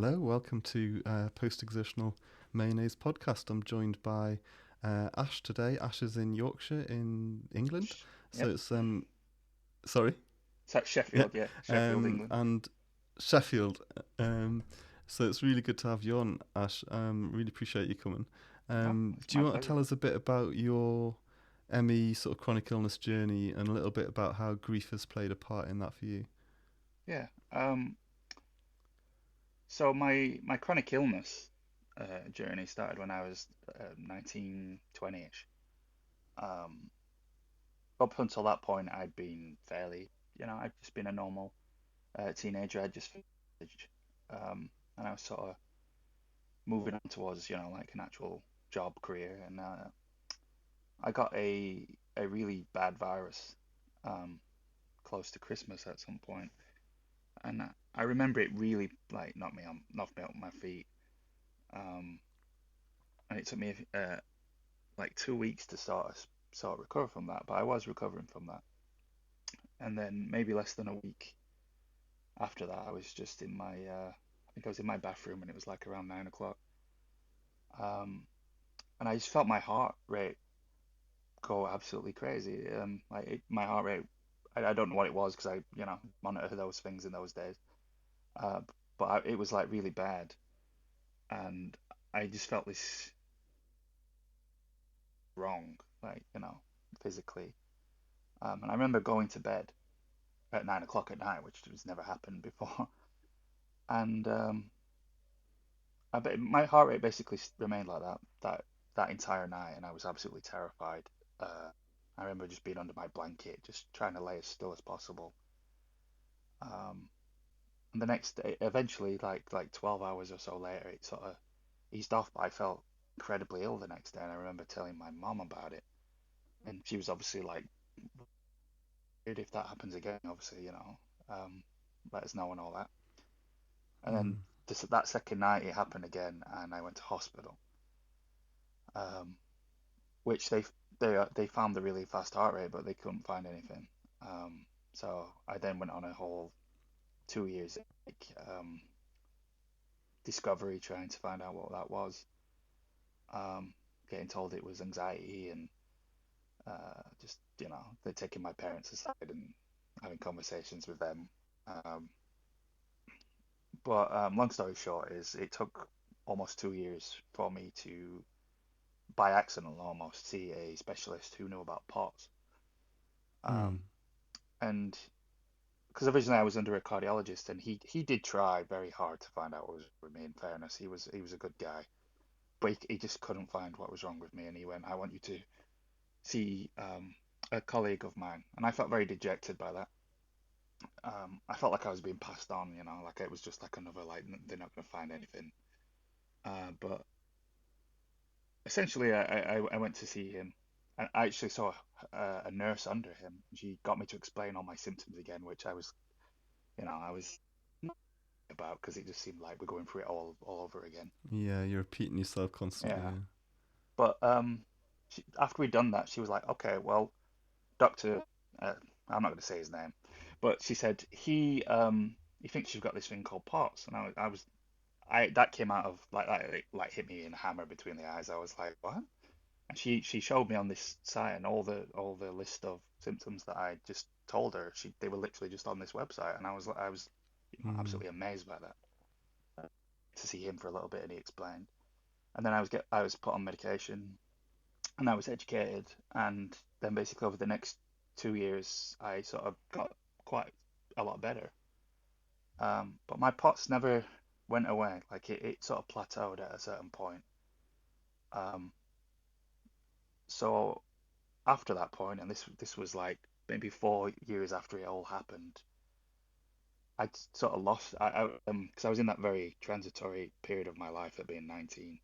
Hello, welcome to Post-Exertional Mayonnaise podcast. I'm joined by Ash today. Ash is in Yorkshire in England. So Yep. it's, sorry, It's at yeah, Sheffield, yeah. Sheffield, England. and Sheffield. Um, so it's really good to have you on, Ash. Really appreciate you coming. Oh, it's Do my you want to pleasure. tell us a bit about your ME sort of chronic illness journey and a little bit about how grief has played a part in that for you? Yeah. So my chronic illness journey started when I was 19, 20-ish. Um, Up until that point, I'd been fairly, I'd just been a normal teenager. I'd just finished, and I was sort of moving on towards, like an actual job career. And I got a really bad virus um, close to Christmas at some point. And I remember it really like knocked me on my feet. Um, and it took me like 2 weeks to sort of recover from that, but I was recovering from that. And then maybe less than a week after that, I was just in I think I was in my bathroom, and it was like around 9 o'clock. Um, and I just felt my heart rate go absolutely crazy. My heart rate, I don't know what it was because I, monitor those things in those days. Uh, but it was like really bad, and I just felt this wrong, like, physically. And I remember going to bed at 9 o'clock at night, which has never happened before. And I bet my heart rate basically remained like that entire night, and I was absolutely terrified. Uh, I remember just being under my blanket, just trying to lay as still as possible. Um, and the next day, eventually, like 12 hours or so later, it sort of eased off, but I felt incredibly ill the next day, and I remember telling my mom about it, and she was obviously like, if that happens again, obviously, let us know and all that. And then Mm. that second night it happened again, and I went to hospital, um, which they found the really fast heart rate, but they couldn't find anything. So I then went on a whole 2 years like discovery trying to find out what that was. Getting told it was anxiety, and just they're taking my parents aside and having conversations with them. Um, But long story short is it took almost 2 years for me to, by accident almost, see a specialist who knew about POTS. Mm. Um, and because originally I was under a cardiologist, and he did try very hard to find out what was wrong with me. In fairness, he was a good guy, but he just couldn't find what was wrong with me. And he went, "I want you to see a colleague of mine," and I felt very dejected by that. I felt like I was being passed on, like it was just like another, like they're not going to find anything. But essentially, I went to see him, and I actually saw a nurse under him. She got me to explain all my symptoms again, which I was not about because it just seemed like we're going through it all over again. Yeah, you're repeating yourself constantly. Yeah, Yeah. but after we'd done that, she was like, "Okay, well, doctor, uh, I'm not going to say his name, but she said he thinks you've got this thing called POTS," and I was that came out of like hit me in a hammer between the eyes. I was like, "What?" And she showed me on this site, and all the list of symptoms that I just told her. They were literally just on this website, and I was Mm. absolutely amazed by that. To see him for a little bit, and he explained. And then I was put on medication, and I was educated, and then basically over the next 2 years, I sort of got quite a lot better. But my POTS never went away. Like it sort of plateaued at a certain point. Um, so after that point, and this was like maybe 4 years after it all happened, I sort of lost. Because I was in that very transitory period of my life at being 19.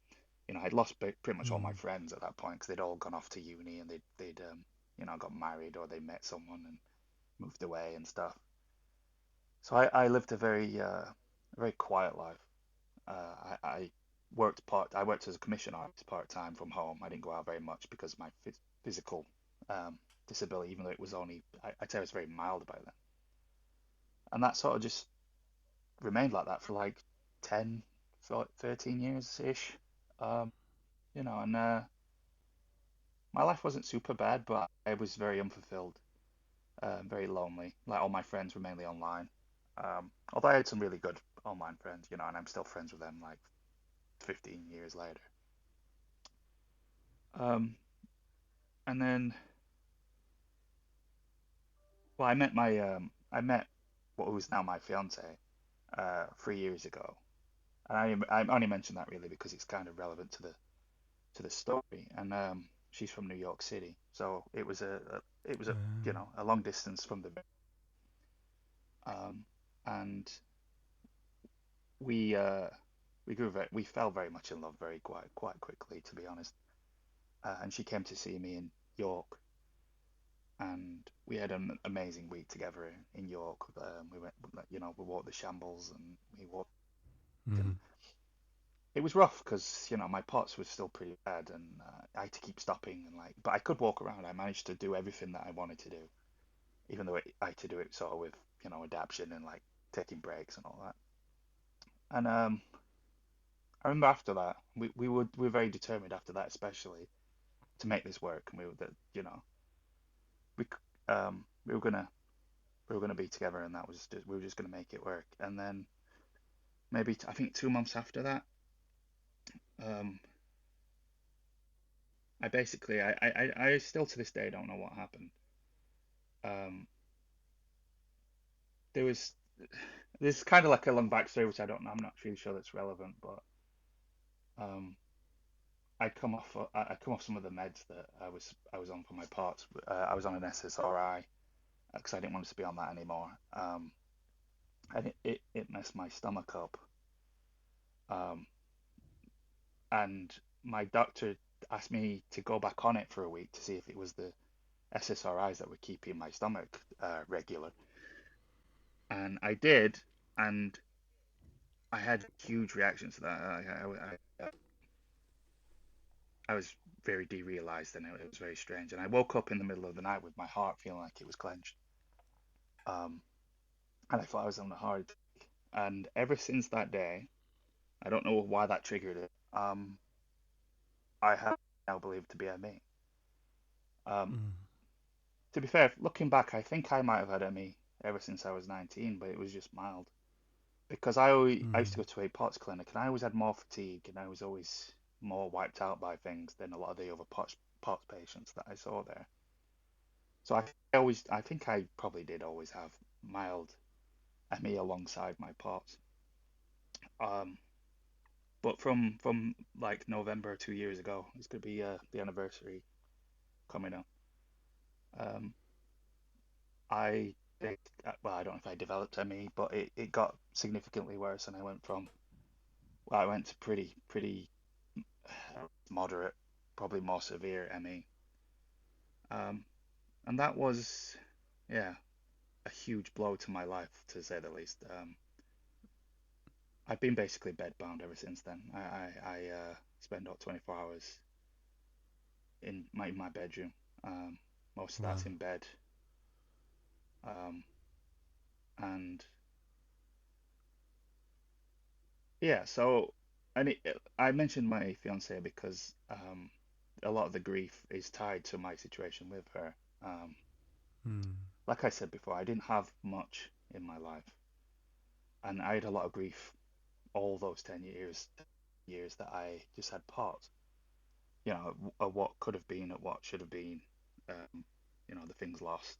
I'd lost pretty much all my Mm. friends at that point because they'd all gone off to uni, and they'd got married, or they met someone and moved away and stuff. So I lived a very quiet life. I I worked as a commission artist part time from home. I didn't go out very much because of my physical um, disability, even though it was only, I'd say it was very mild about then. And that sort of just remained like that for like 10, 13 years ish. Um, and my life wasn't super bad, but I was very unfulfilled, very lonely. Like all my friends were mainly online. Although I had some really good online friends, and I'm still friends with them like 15 years later. Um, and then, well, I met what was now my fiance, 3 years ago. And I only mention that really because it's kind of relevant to the story. And she's from New York City, so it was a long distance from the and we uh, we fell very much in love very quite quickly, to be honest. And she came to see me in York, and we had an amazing week together in York. We went, we walked the shambles and we walked, and Mm. it was rough because my POTS was still pretty bad, and I had to keep stopping and but I could walk around. I managed to do everything that I wanted to do, even though I had to do it sort of with adaptation and like taking breaks and all that. And I remember after that, we were very determined after that, especially to make this work, and we were that we we were gonna be together, and that was we were just gonna make it work. And then maybe I think 2 months after that, um, I basically I still to this day don't know what happened. Um, there was this is kind of like a long backstory, which I don't know. I'm not really sure that's relevant, but um, I come off some of the meds that I was on for my parts. I was on an SSRI because I didn't want to be on that anymore. And it messed my stomach up. Um, and my doctor asked me to go back on it for a week to see if it was the SSRIs that were keeping my stomach regular. And I did, and I had huge reactions to that. I was very derealized, and it was very strange. And I woke up in the middle of the night with my heart feeling like it was clenched. Um, and I thought I was on a heart attack. And ever since that day, I don't know why that triggered it. I have now believed to be ME. Um, Mm. to be fair, looking back, I think I might have had ME ever since I was 19, but it was just mild. Because I used to Mm. go to a POTS clinic, and I always had more fatigue, and I was always more wiped out by things than a lot of the other POTS patients that I saw there. So I think I probably did always have mild ME alongside my POTS. Um, but from like November 2 years ago, it's gonna be the anniversary coming up. Um, I think, well, I don't know if I developed ME, but it got significantly worse, and I went to pretty moderate, probably more severe ME. Um, and that was, yeah, a huge blow to my life, to say the least. I've been basically bedbound ever since then. I spend about 24 hours in my bedroom. Um, Most of Wow. that's in bed. Um, and yeah, so I mentioned my fiance because a lot of the grief is tied to my situation with her. Um, Mm. like I said before, I didn't have much in my life, and I had a lot of grief all those 10 years that I just had parts, of what could have been, at what should have been, the things lost,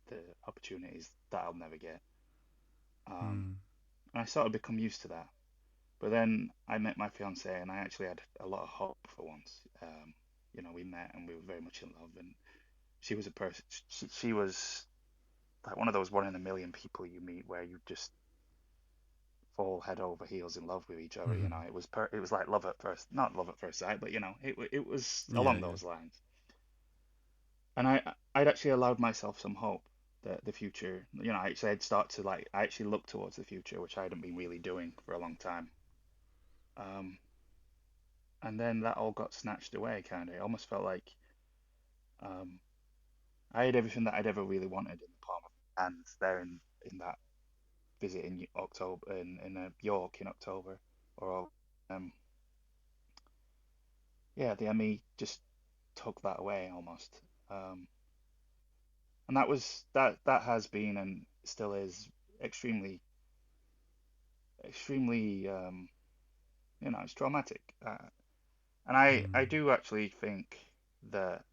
the opportunities that I'll never get. Um, Mm. and I sort of become used to that. But then I met my fiance, and I actually had a lot of hope for once. We met and we were very much in love, and she was a person. She was like one of those one in a million people you meet where you just fall head over heels in love with each other. Mm. It was like love at first, not love at first sight, but it was Yeah, along yeah. those lines. And I'd actually allowed myself some hope that the future, I actually I'd start to I actually look towards the future, which I hadn't been really doing for a long time. Um, and then that all got snatched away, kind of. It almost felt like um, I had everything that I'd ever really wanted in the palm of my hands there in that. visit in October in York in October, or um, yeah, the ME just took that away almost. Um, and that has been and still is extremely extremely it's traumatic. And I Mm. do actually think that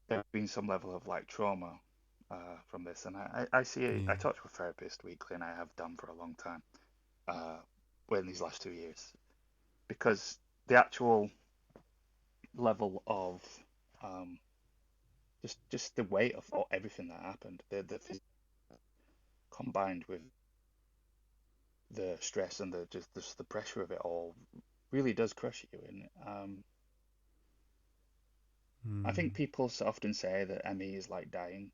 there's been some level of like trauma from this, and I see it. I Yeah. talk to a therapist weekly, and I have done for a long time. Uh, in these last 2 years, because the actual level of um, just the weight of everything that happened, combined with the stress and just the pressure of it all, really does crush you. And I think Mm. people often say that ME is like dying.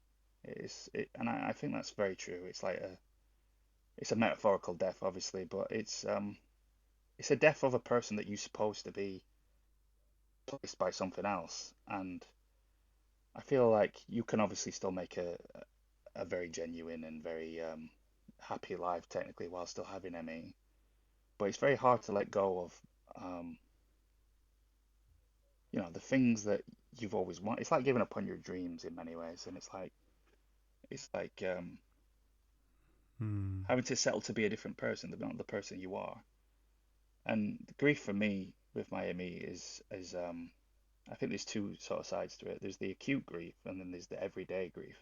And I think that's very true. It's a metaphorical death, obviously, but it's a death of a person that you're supposed to be replaced by something else. And I feel like you can obviously still make a very genuine and very happy life technically while still having ME. But it's very hard to let go of um, the things that you've always wanted. It's like giving up on your dreams in many ways, and it's like Mm. having to settle to be a different person, not the person you are. And the grief for me with my ME is I think there's two sort of sides to it. There's the acute grief, and then there's the everyday grief.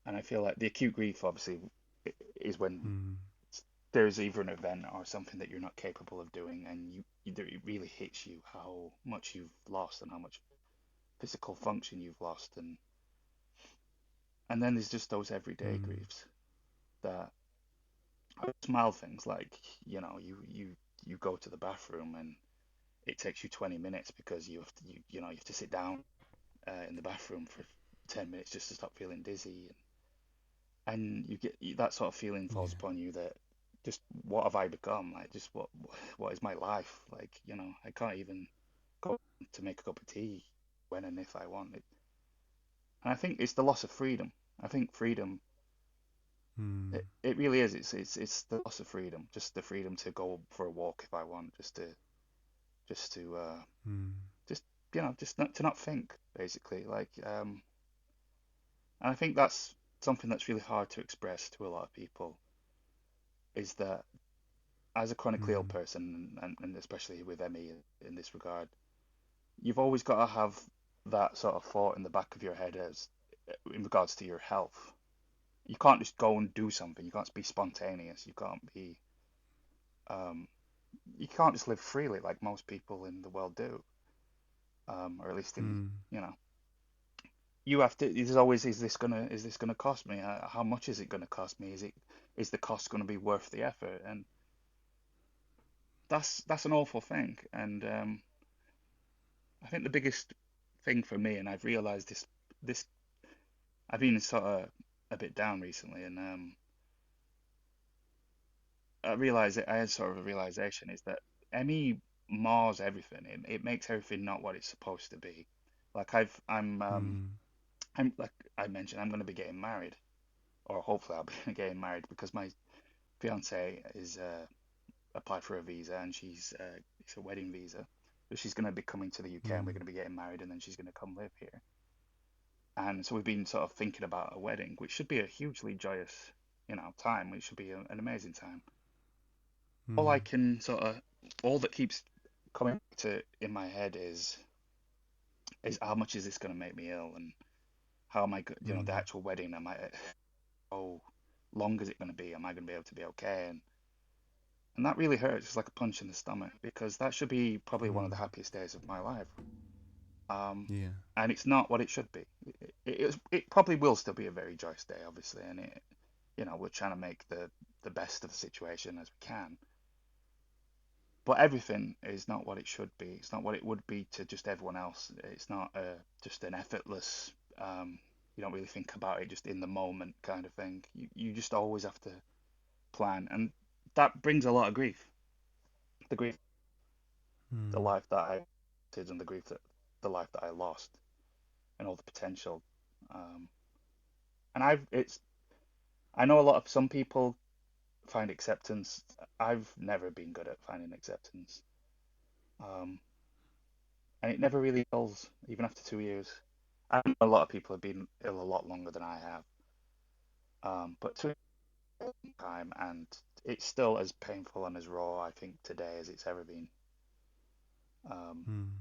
And I feel like the acute grief obviously is when Mm. there's either an event or something that you're not capable of doing, and it really hits you how much you've lost and how much physical function you've lost, and then there's just those everyday Mm. griefs that are small things like you go to the bathroom and it takes you 20 minutes because you have to sit down in the bathroom for 10 minutes just to stop feeling dizzy, and you get that sort of feeling falls Yeah. upon you that just what have I become? Like, just what is my life? Like, I can't even go to make a cup of tea when and if I want it. And I think it's the loss of freedom. I think freedom, Mm. it really is. It's the loss of freedom, just the freedom to go for a walk if I want, just to Mm. just just not to not think basically. And I think that's something that's really hard to express to a lot of people is that as a chronically ill Mm. person, and especially with ME in this regard, you've always got to have that sort of thought in the back of your head as in regards to your health. You can't just go and do something. You can't be spontaneous. Um, you can't just live freely like most people in the world do, or at least Mm. you know, you have to. There's always, is this gonna cost me? How much is it gonna cost me? Is the cost gonna be worth the effort? And that's an awful thing. And I think the biggest thing for me, and I've realized this I've been sort of a bit down recently, and I realized that I had sort of a realization is that ME mars everything. It makes everything not what it's supposed to be. Like Mm. I'm like I mentioned, I'm going to be getting married, or hopefully I'll be getting married because my fiance is applied for a visa, and it's a wedding visa. So she's going to be coming to the UK, and we're Mm. going to be getting married, and then she's going to come live here. And so we've been sort of thinking about a wedding, which should be a hugely joyous, time. It should be an amazing time. All I Mm. can sort of, all that keeps coming to in my head is how much is this going to make me ill, and how am I, the Mm. actual wedding, how long is it going to be? Am I going to be able to be okay? And that really hurts. It's like a punch in the stomach because that should be probably one of Mm. the happiest days of my life. Um, Yeah. and it's not what it should be. It probably will still be a very joyous day, obviously, and we're trying to make the best of the situation as we can. But everything is not what it should be. It's not what it would be to just everyone else. It's not just an effortless, you don't really think about it just in the moment kind of thing. You just always have to plan, and that brings a lot of grief. The grief, the Mm. life that I did, and the life that I lost, and all the potential. Um, and I've it's I know a lot of some people find acceptance. I've never been good at finding acceptance. Um, and it never really dulls, even after 2 years. I know a lot of people have been ill a lot longer than I have. But to time, and it's still as painful and as raw, I think, today as it's ever been. Um, Mm.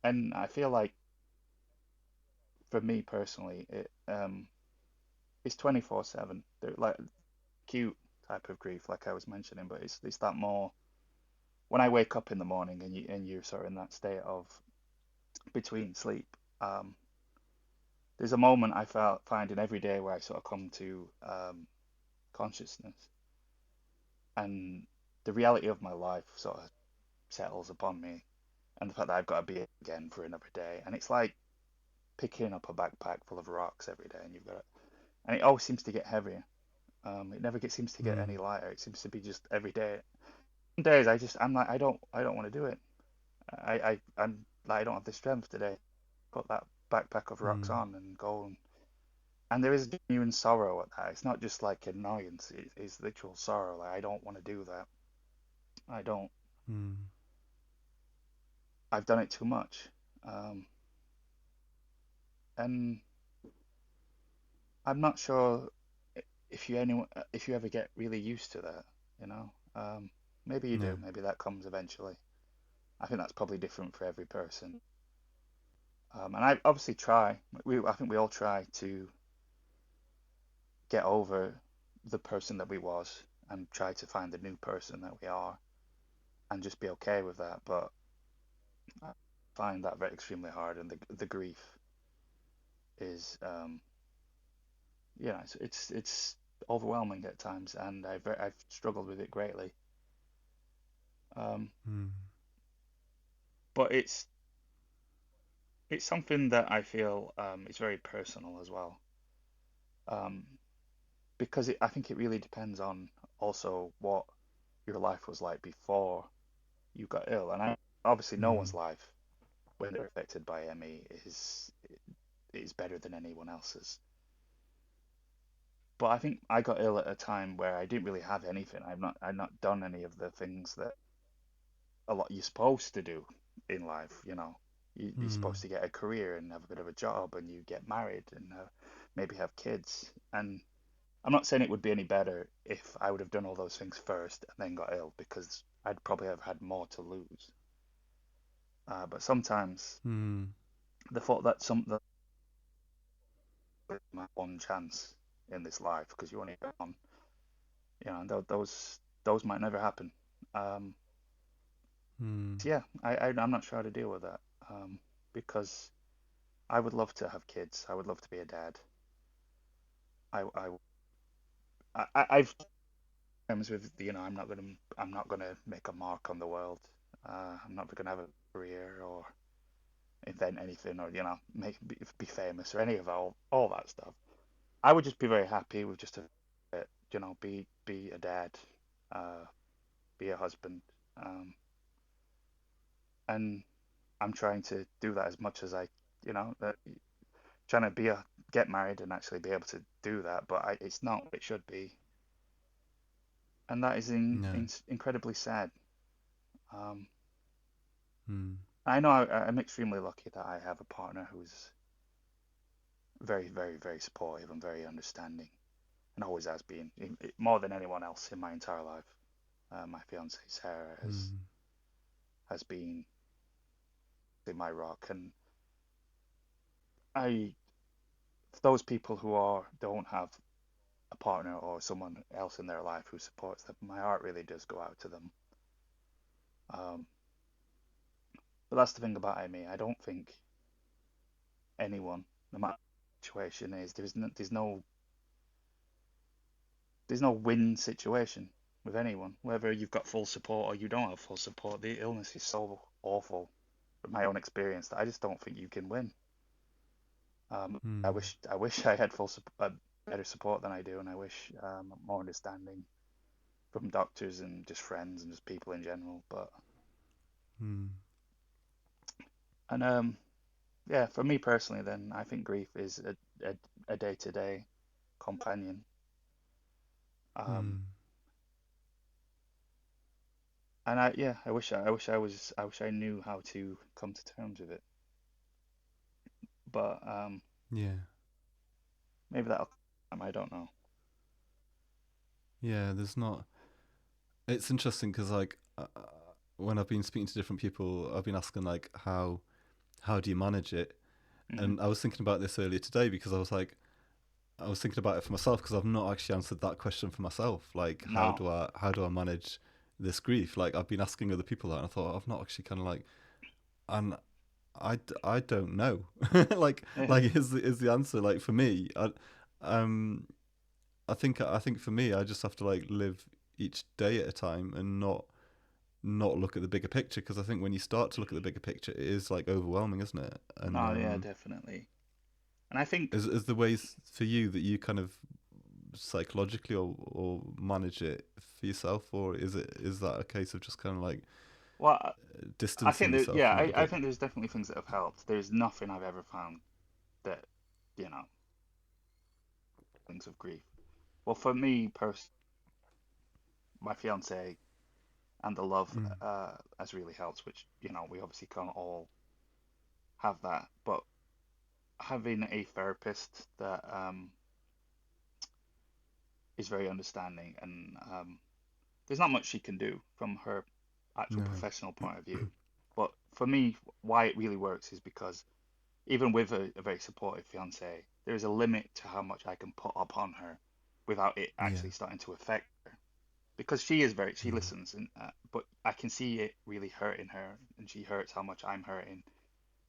and I feel like, for me personally, it's 24/7. They're like acute type of grief, like I was mentioning, but it's that more when I wake up in the morning and you're sort of in that state of between sleep. Um, there's a moment find in every day where I sort of come to consciousness, and the reality of my life sort of settles upon me, and the fact that I've got to be again for another day, and it's like picking up a backpack full of rocks every day, and you've got it, and it always seems to get heavier. It never seems to get Mm. any lighter. It seems to be just every day. Some days I'm like I don't want to do it. I'm like I don't have the strength today. Put that backpack of rocks Mm. on and go and there is genuine sorrow at that. It's not just like annoyance. It's literal sorrow. Like I don't want to do that. I don't. Mm. I've done it too much. Um, and I'm not sure if you ever get really used to that, you know. Maybe you Yeah. do. Maybe that comes eventually. I think that's probably different for every person. And I obviously try. I think we all try to get over the person that we was and try to find the new person that we are and just be okay with that. But I find that very extremely hard, and the grief is, it's overwhelming at times, and I've struggled with it greatly. Um, Mm. but it's something that I feel is very personal as well, um, because I think it really depends on also what your life was like before you got ill, and obviously no Mm. one's life when they're affected by ME is better than anyone else's. But I think I got ill at a time where I didn't really have anything. I've not done any of the things that a lot you're supposed to do in life. You're Mm. supposed to get a career and have a bit of a job, and you get married and maybe have kids. And I'm not saying it would be any better if I would have done all those things first and then got ill, because I'd probably have had more to lose. But sometimes Mm. the thought that some my one chance in this life, because you only get one, those might never happen. Um, Mm. so yeah, I'm not sure how to deal with that, because I would love to have kids. I would love to be a dad. I've times with I'm not gonna make a mark on the world. I'm not gonna have a career or invent anything or be famous or any of all that stuff. I would just be very happy with just be a dad, uh, be a husband, um, and I'm trying to do that as much as that trying to get married and actually be able to do that, but it's not what it should be, and that is No. incredibly sad. Um, Mm. I know I'm extremely lucky that I have a partner who's very, very, very supportive and very understanding, and always has been, more than anyone else in my entire life. My fiancée Sarah Mm. has been in my rock, and I those people who don't have a partner or someone else in their life who supports them, my heart really does go out to them. Um, but that's the thing about Amy. I don't think anyone, no matter what the situation is, there's no win situation with anyone. Whether you've got full support or you don't have full support, the illness is so awful, from my own experience, that I just don't think you can win. I Mm. wish I had better support than I do, and I wish more understanding from doctors and just friends and just people in general. But Mm. and yeah, for me personally, then I think grief is a day-to-day companion. Um, Mm. and I wish I knew how to come to terms with it. But Yeah. maybe that'll come. I don't know. Yeah. There's not. It's interesting because like when I've been speaking to different people, I've been asking like how do you manage it? Hmm. And I was thinking about this earlier today because I was thinking about it for myself because I've not actually answered that question for myself. Like No. how do I manage this grief? Like I've been asking other people that, and I thought I've not actually kind of like and I don't know. Like is the answer like for me? Um I think for me I just have to like live each day at a time and not look at the bigger picture because I think when you start to look at the bigger picture, it is like overwhelming, isn't it? And No, yeah, definitely. And I think, is the ways for you that you kind of psychologically or manage it for yourself, or is that a case of just kind of like well, I distancing think that, yourself yeah, from it a I bit? think there's definitely things that have helped. There's nothing I've ever found that, you know, things of grief. Well, for me, my fiance and the love Mm, has really helped, which, we obviously can't all have that. But having a therapist that is very understanding and there's not much she can do from her actual no. professional point of view. But for me, why it really works is because even with a very supportive fiance, there is a limit to how much I can put upon her without it Yeah. actually starting to affect her. Because she Mm, listens, but I can see it really hurting her, and she hurts how much I'm hurting.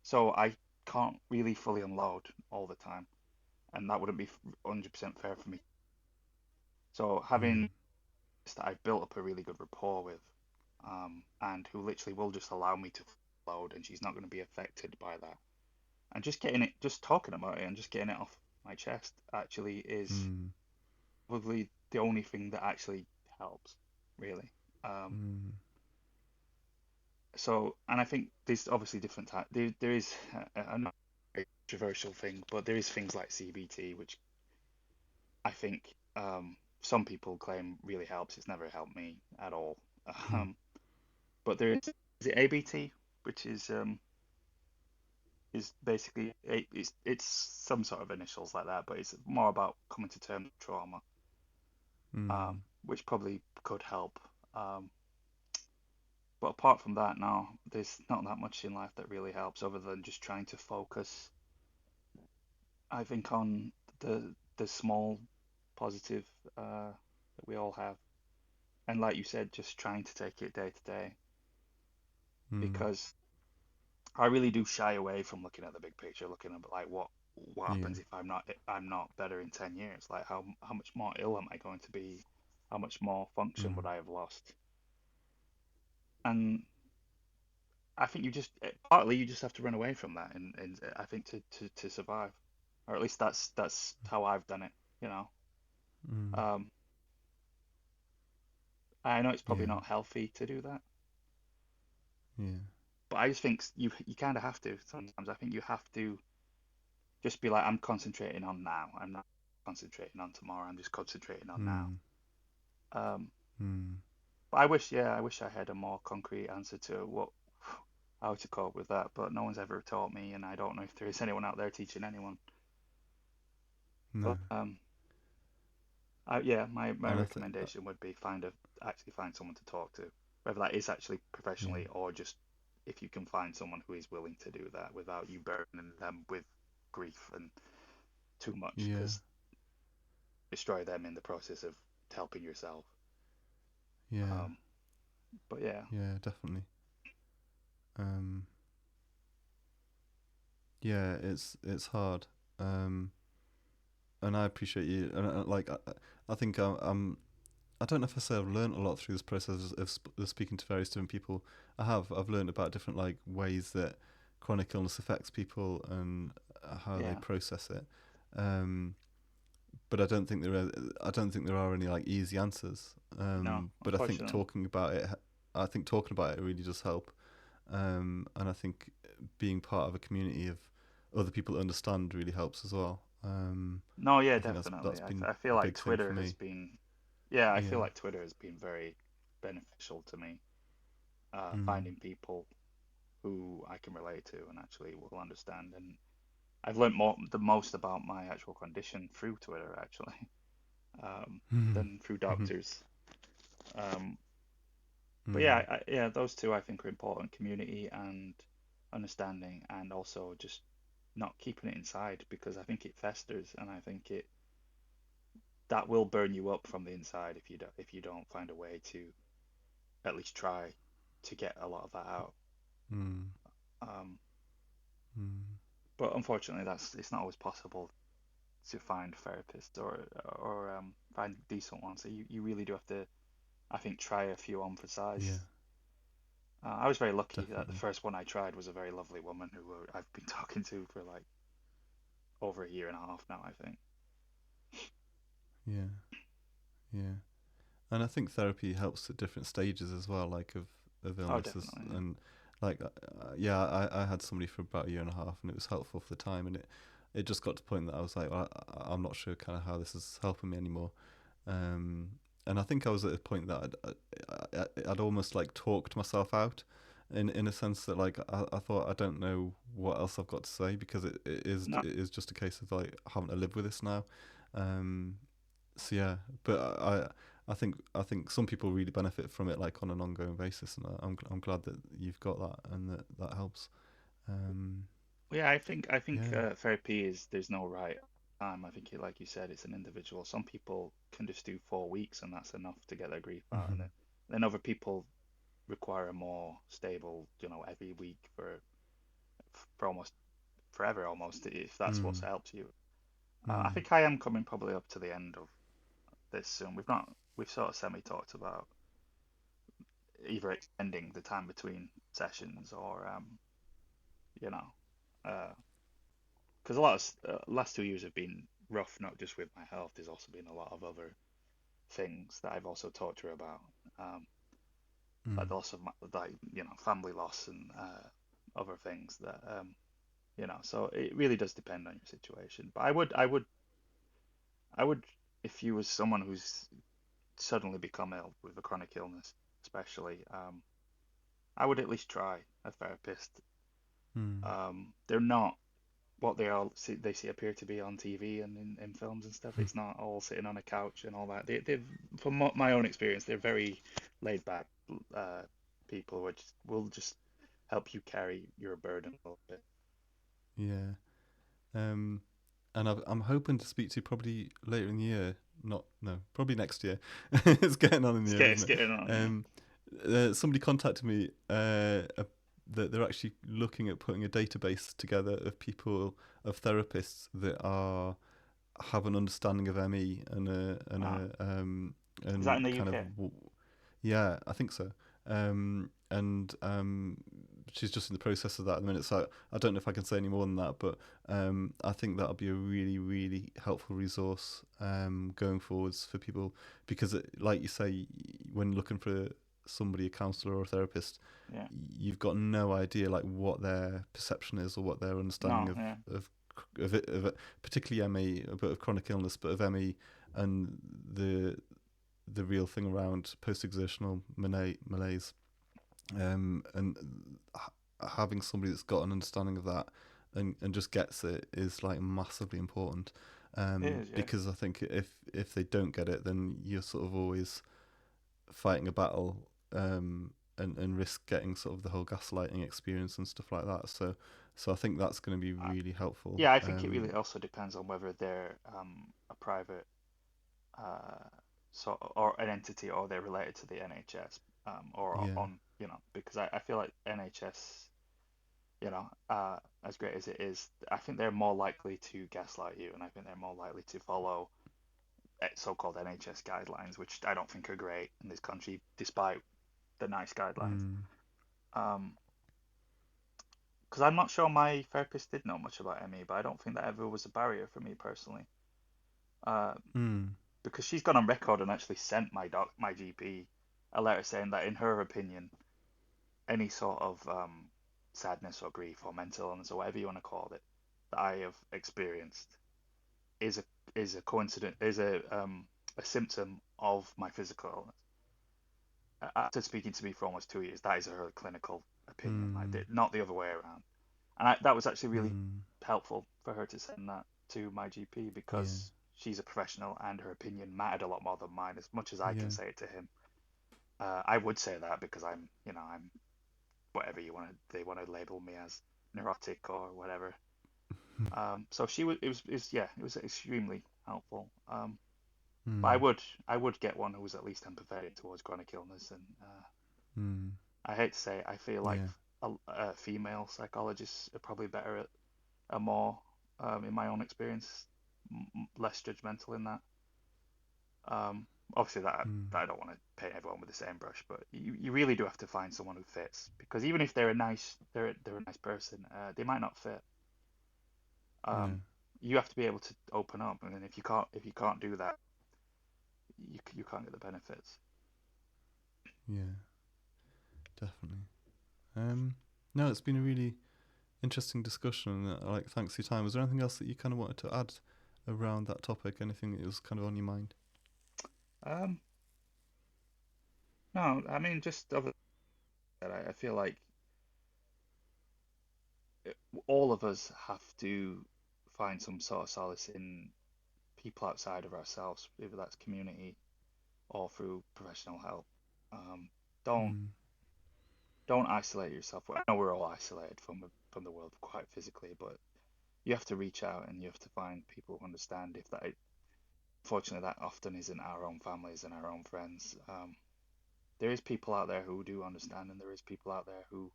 So I can't really fully unload all the time, and that wouldn't be 100% fair for me. So having mm, this that I've built up a really good rapport with, and who literally will just allow me to load, and she's not going to be affected by that. And just talking about it and just getting it off my chest actually is mm, probably the only thing that actually helps, really. Um, mm, and I think there's obviously different types. There is a controversial thing, but there is things like CBT, which I think some people claim really helps. It's never helped me at all. mm, Um, but there is it ABT, which is basically it's some sort of initials like that, but it's more about coming to terms with trauma, mm, which probably could help. Um, but apart from that, no, there's not that much in life that really helps other than just trying to focus, I think, on the small positive that we all have, and like you said, just trying to take it day to day mm, because I really do shy away from looking at the big picture, looking at like what yeah. happens if I'm not better in 10 years? Like how much more ill am I going to be? How much more function Mm, would I have lost? And I think partly you just have to run away from that, and I think to survive, or at least that's how I've done it, you know. mm, Um, I know it's probably yeah. not healthy to do that, Yeah. but I just think you kind of have to sometimes. I think you have to just be like, I'm concentrating on now. I'm not concentrating on tomorrow. I'm just concentrating on now. Mm, Um, mm, but I wish I had a more concrete answer to how to cope with that. But no one's ever taught me, and I don't know if there is anyone out there teaching anyone. no. But yeah, my And I think recommendation would be actually find someone to talk to, whether that is actually yeah. professionally or just if you can find someone who is willing to do that without you burdening them with grief and too much, Yeah. because destroy them in the process of helping yourself. Yeah. Um, but yeah, Yeah, definitely. Um yeah, it's hard. Um and I appreciate you and I think I don't know if I say I've learned a lot through this process of speaking to various different people. I've learned about different like ways that chronic illness affects people and how they yeah, process it. Um but I don't think there are any like easy answers. no, But unfortunately, I think talking about it really does help. And I think being part of a community of other people that understand really helps as well. no, yeah, I think definitely. that's been I feel a like big thing Twitter for has me. been yeah, I feel Yeah. like Twitter has been very beneficial to me. Mm. Finding people who I can relate to and actually will understand. And I've learned the most about my actual condition through Twitter actually, Mm. than through Mhm. doctors. Um, but yeah, Mm. yeah, those two I think are important: community and understanding, and also just not keeping it inside because I think it festers, and I think it that will burn you up from the inside if you don't find a way to at least try to get a lot of that out. Mm. Um, Mm. but unfortunately, that's it's not always possible to find therapists or find decent ones. So you really do have to, I think, try a few on for size. Yeah, I was very lucky that the definitely. first one I tried was a very lovely woman who I've been talking to for like over a year and a half now, I think. Yeah, yeah. And I think therapy helps at different stages as well, like of Oh, illnesses. definitely, And like, yeah, I had somebody for about a year and a half, and it was helpful for the time. And it just got to the point that I was like, well, I'm not sure kind of how this is helping me anymore. Um, and I think I was at a point that I'd almost like talked myself out, in a sense that like I thought I don't know what else I've got to say because yeah. it is just a case of like having to live with this now. Um, so yeah, but I think some people really benefit from it like on an ongoing basis, and I'm glad that you've got that and that helps. Um, Yeah, I think yeah. therapy is there's no right time. I think like you said, it's an individual. Some people can just do 4 weeks and that's enough to get their grief out, and Hmm. then other people require a more stable, every week for almost forever, almost if that's what Mm. helps you. I Mm. think I am coming probably up to the end of this soon. We've sort of semi talked about either extending the time between sessions or you know, because a lot of last 2 years have been rough, not just with my health. There's also been a lot of other things that I've also talked to her about, um, like Mm. the loss of like family loss and other things that So it really does depend on your situation. But I would, if you was someone who's suddenly become ill with a chronic illness, especially, I would at least try a therapist. Mm. They're not what they see appear to be on TV and in films and stuff. It's not all sitting on a couch and all that. From my own experience, they're very laid back uh, people which will just help you carry your burden a little bit. Yeah. Um, and I'm hoping to speak to you probably later in the year. Not no, probably next year. It's getting on in the year, It's isn't it? getting on, yeah. Um, Somebody contacted me that they're actually looking at putting a database together of people of therapists that are have an understanding of ME Ah, is that in and the kind of UK? yeah, I think so. And she's just in the process of that at the minute, so I don't know if I can say any more than that. But I think that'll be a really, really helpful resource going forwards for people because, like you say, when looking for somebody, a counsellor or a therapist, Yeah. you've got no idea like what their perception is or what their understanding No, yeah. of it, particularly ME, a bit of chronic illness, but of ME and the the real thing around post-exertional malaise, and having somebody that's got an understanding of that and just gets it is like massively important. It is, yeah. Because I think if they don't get it, then you're sort of always fighting a battle, and risk getting sort of the whole gaslighting experience and stuff like that. So I think that's going to be Uh, really helpful. yeah, I think it really also depends on whether they're a private uh, or an entity or they're related to the NHS or Yeah. on, because I feel like NHS, as great as it is, I think they're more likely to gaslight you, and I think they're more likely to follow so-called NHS guidelines, which I don't think are great in this country, despite the nice guidelines. Mm. Um, because I'm not sure my therapist did know much about ME, but I don't think that ever was a barrier for me personally. Uh, Mm. because she's gone on record and actually sent my GP, a letter saying that in her opinion, any sort of sadness or grief or mental illness or whatever you want to call it that I have experienced is a is a coincidence is a a symptom of my physical illness. After speaking to me for almost 2 years, that is her clinical opinion, like Mm. not the other way around. And that was actually really Mm. helpful for her to send that to my GP Yeah. because she's a professional and her opinion mattered a lot more than mine. As much as I can Yeah. say it to him, I would say that because I'm whatever they want to label me as, neurotic or whatever. So she was, yeah, it was extremely helpful. But Mm. I would get one who was at least empathetic towards chronic illness, and Mm. I hate to say it, I feel like Yeah. female psychologists are probably better at, are more, in my own experience, less judgmental in that. Um, Obviously Mm. that I don't want to paint everyone with the same brush, but you really do have to find someone who fits because even if they're a nice person, they might not fit. Yeah. Um, you have to be able to open up, and then if you can't do that, you can't get the benefits. Yeah. Definitely. Um. No, it's been a really interesting discussion. Like, thanks for your time. Was there anything else that you kind of wanted to add around that topic? Anything that was kind of on your mind? Um, no, I mean just other than that, I feel like all of us have to find some sort of solace in people outside of ourselves, whether that's community or through professional help. Um, don't Mm. don't isolate yourself. I know we're all isolated from the world quite physically, but you have to reach out and you have to find people who understand. If that, Fortunately, that often isn't our own families and our own friends. There is people out there who do understand, and there is people out there who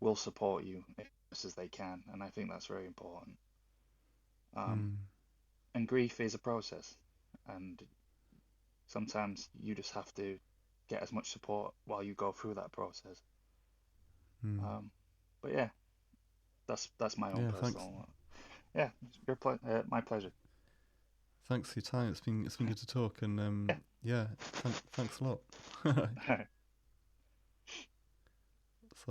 will support you as best as they can, and I think that's very important. Um, Mm. and grief is a process, and sometimes you just have to get as much support while you go through that process. Mm. Um, but yeah, that's my own Yeah. Thanks. personal. Yeah, my pleasure. Thanks for your time. It's been good to talk, and Yeah, yeah. Thanks a lot. all right.